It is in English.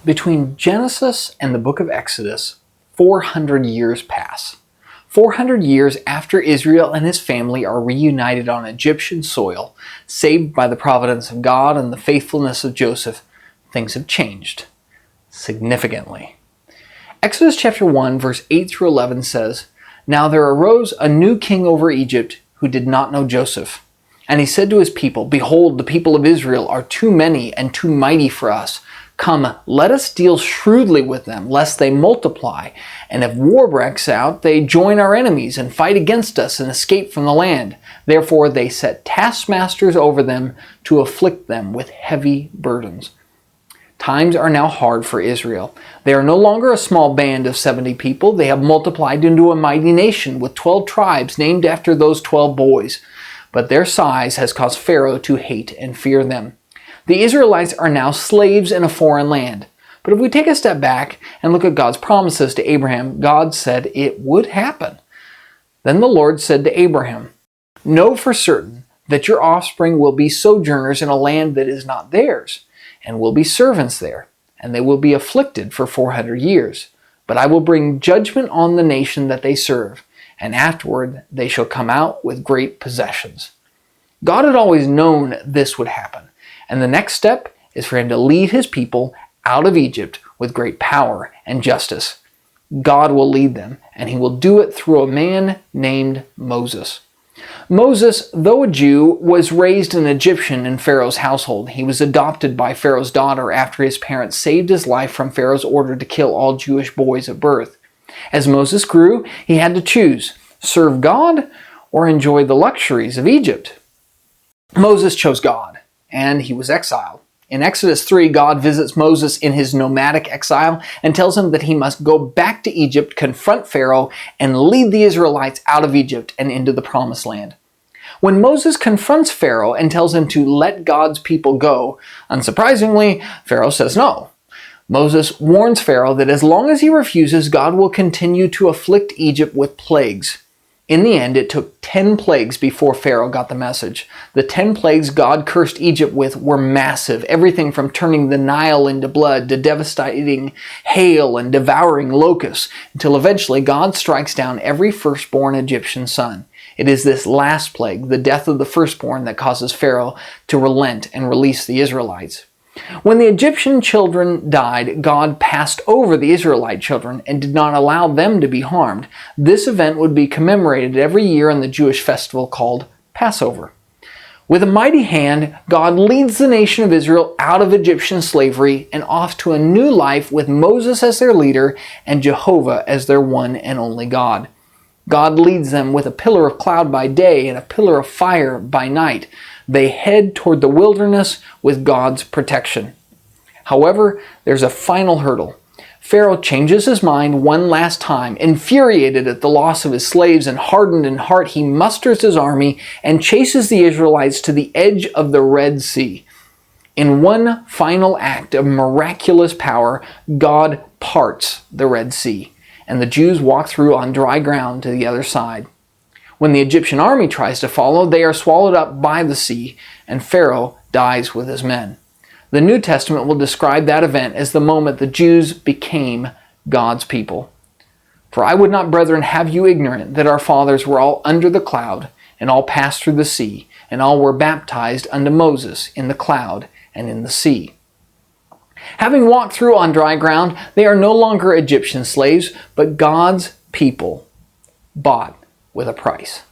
Between Genesis and the book of Exodus, 400 years pass. 400 years after Israel and his family are reunited on Egyptian soil, saved by the providence of God and the faithfulness of Joseph, things have changed significantly. Exodus chapter 1 verse 8 through 11 says, "Now there arose a new king over Egypt who did not know Joseph. And he said to his people, Behold, the people of Israel are too many and too mighty for us. Come, let us deal shrewdly with them, lest they multiply. And if war breaks out, they join our enemies and fight against us and escape from the land. Therefore they set taskmasters over them to afflict them with heavy burdens." Times are now hard for Israel. They are no longer a small band of 70 people. They have multiplied into a mighty nation with 12 tribes named after those 12 boys. But their size has caused Pharaoh to hate and fear them. The Israelites are now slaves in a foreign land. But if we take a step back and look at God's promises to Abraham, God said it would happen. Then the Lord said to Abraham, "Know for certain that your offspring will be sojourners in a land that is not theirs, and will be servants there, and they will be afflicted for 400 years. But I will bring judgment on the nation that they serve, and afterward they shall come out with great possessions." God had always known this would happen, and the next step is for him to lead his people out of Egypt with great power and justice. God will lead them, and he will do it through a man named Moses. Moses, though a Jew, was raised an Egyptian in Pharaoh's household. He was adopted by Pharaoh's daughter after his parents saved his life from Pharaoh's order to kill all Jewish boys at birth. As Moses grew, he had to choose, serve God or enjoy the luxuries of Egypt. Moses chose God, and he was exiled. In Exodus 3, God visits Moses in his nomadic exile and tells him that he must go back to Egypt, confront Pharaoh, and lead the Israelites out of Egypt and into the Promised Land. When Moses confronts Pharaoh and tells him to let God's people go, unsurprisingly, Pharaoh says no. Moses warns Pharaoh that as long as he refuses, God will continue to afflict Egypt with plagues. In the end, it took 10 plagues before Pharaoh got the message. The 10 plagues God cursed Egypt with were massive, everything from turning the Nile into blood to devastating hail and devouring locusts, until eventually God strikes down every firstborn Egyptian son. It is this last plague, the death of the firstborn, that causes Pharaoh to relent and release the Israelites. When the Egyptian children died, God passed over the Israelite children and did not allow them to be harmed. This event would be commemorated every year in the Jewish festival called Passover. With a mighty hand, God leads the nation of Israel out of Egyptian slavery and off to a new life with Moses as their leader and Jehovah as their one and only God. God leads them with a pillar of cloud by day and a pillar of fire by night. They head toward the wilderness with God's protection. However, there's a final hurdle. Pharaoh changes his mind one last time. Infuriated at the loss of his slaves and hardened in heart, he musters his army and chases the Israelites to the edge of the Red Sea. In one final act of miraculous power, God parts the Red Sea, and the Jews walk through on dry ground to the other side. When the Egyptian army tries to follow, they are swallowed up by the sea, and Pharaoh dies with his men. The New Testament will describe that event as the moment the Jews became God's people. "For I would not, brethren, have you ignorant that our fathers were all under the cloud, and all passed through the sea, and all were baptized unto Moses in the cloud and in the sea." Having walked through on dry ground, they are no longer Egyptian slaves, but God's people, bought with a price.